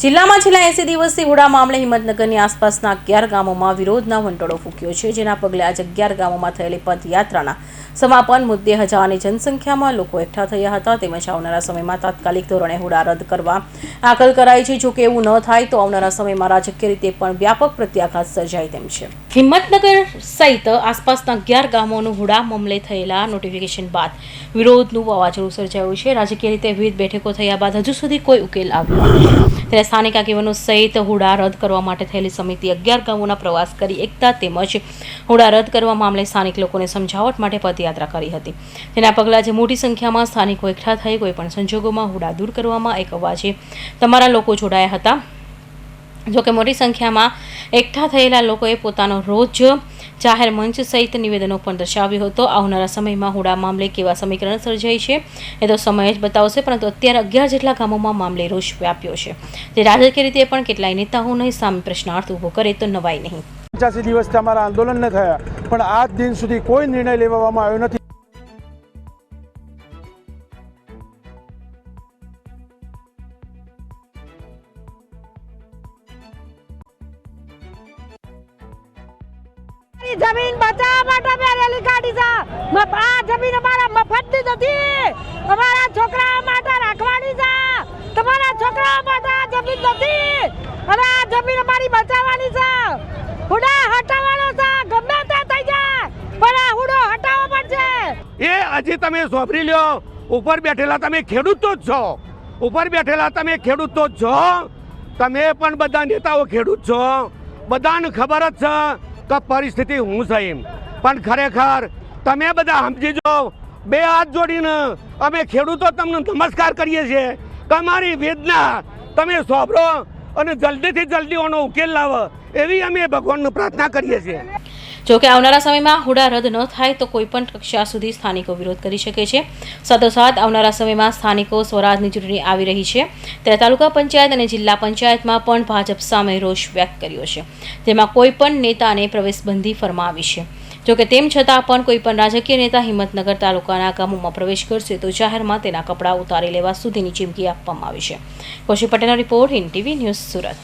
જિલ્લામાં છેલ્લા 80 દિવસથી હુડા મામલે હિંમતનગરની આસપાસના 11 ગામોમાં વિરોધના વંટોળો ફૂંક્યો છે, જેના પગલે આજે 11 ગામોમાં થયેલી પદયાત્રાના સમાપન મુદ્દે હજારોની જનસંખ્યામાં લોકો એકઠા થયા હતા. તેમજ આવનારા સમયમાં તાત્કાલિક ધોરણે હુડા રદ કરવા આકલ કરાઈ છે. જો કે એવું ન થાય તો આવનારા સમયમાં રાજકીય રીતે પણ વ્યાપક પ્રત્યાઘાત સર્જાય તેમ છે. હિંમતનગર સહિત આસપાસના 11 ગામોનું હુડા મામલે થયેલા નોટિફિકેશન બાદ વિરોધનું વાવાઝોડું સર્જાયું છે. રાજકીય રીતે વિવિધ બેઠકો થયા બાદ હજુ સુધી કોઈ ઉકેલ આવ્યો નથી. સ્થાનિક આગેવાનો સહિત હુડા રદ કરવા માટે થયેલી સમિતિ 11 ગામોના પ્રવાસ કરી એકતા તેમજ હુડા રદ કરવા મામલે સ્થાનિક લોકોને સમજાવટ માટે પદયાત્રા કરી હતી. તેના પગલે આજે મોટી સંખ્યામાં સ્થાનિકો એકઠા થઈ કોઈપણ સંજોગોમાં હુડા દૂર કરવામાં એક અવાજે તમારા લોકો જોડાયા હતા. જોકે મોટી સંખ્યામાં એકઠા થયેલા લોકોએ પોતાનો રોજ જાહેર મંચ સહિત નિવેદનો પણ દર્શાવ્યું હતું. આવનારા સમયમાં હુડા મામલે કેવા સમીકરણ સર્જાય છે એ તો સમય જ બતાવશે, પરંતુ અત્યારે 11 જેટલા ગામોમાં મામલે રોષ વ્યાપ્યો છે. તે રાજકીય રીતે પણ કેટલાય નેતાઓને સામે પ્રશ્નાર્થ ઊભો કરે તો નવાઈ નહીં. 85 દિવસથી અમારા આંદોલન ન થયા, પણ આજ દિન સુધી કોઈ નિર્ણય લેવામાં આવ્યો નથી. જમીન બચાવવા માટે અમે રેલી કાઢી છે. આ જમીન અમારા મફતની નથી, અમારા છોકરાઓ માટે રાખવાની છે. તમારા છોકરાઓ માટે આ જમીન નથી અને આ જમીન અમારી બચાવવાની છે. હુડા હટાવવાનો છે, ગમે તે થઈ જાય પણ આ હુડો હટાવવો પડશે. એ હજી તમે સોંપરી લ્યો. ઉપર બેઠેલા તમે ખેડૂતો જ છો. ઉપર બેઠેલા તમે ખેડૂતો જ છો. તમે પણ બધા નેતાઓ ખેડૂત છો. બધાને ખબર જ છે કે પરિસ્થિતિ હું છે એમ. પણ ખરેખર તમે બધા સમજી જાઓ. બે હાથ જોડીને અમે ખેડૂતો તમને નમસ્કાર કરીએ છીએ કે અમારી વેદના તમે સાંભળો અને જલ્દીથી જલ્દી એનો ઉકેલ લાવો એવી અમે ભગવાનને પ્રાર્થના કરીએ છીએ. જો કે આવનારા સમયમાં હુડા રદ ન થાય તો કોઈપણ કક્ષા સુધી સ્થાનિકો વિરોધ કરી શકે છે. સાથોસાથ આવનારા સમયમાં સ્થાનિકો સ્વરાજની ચૂંટણી આવી રહી છે, ત્યારે તાલુકા પંચાયત અને જિલ્લા પંચાયતમાં પણ ભાજપ સામે રોષ વ્યક્ત કર્યો છે. તેમાં કોઈપણ નેતાને પ્રવેશબંધી ફરમાવી છે. જોકે તેમ છતાં પણ કોઈપણ રાજકીય નેતા હિંમતનગર તાલુકાના ગામોમાં પ્રવેશ કરશે તો જાહેરમાં તેના કપડાં ઉતારી લેવા સુધીની ચીમકી આપવામાં આવી છે. કૌશિક પટેલનો report, Hind TV news, Surat.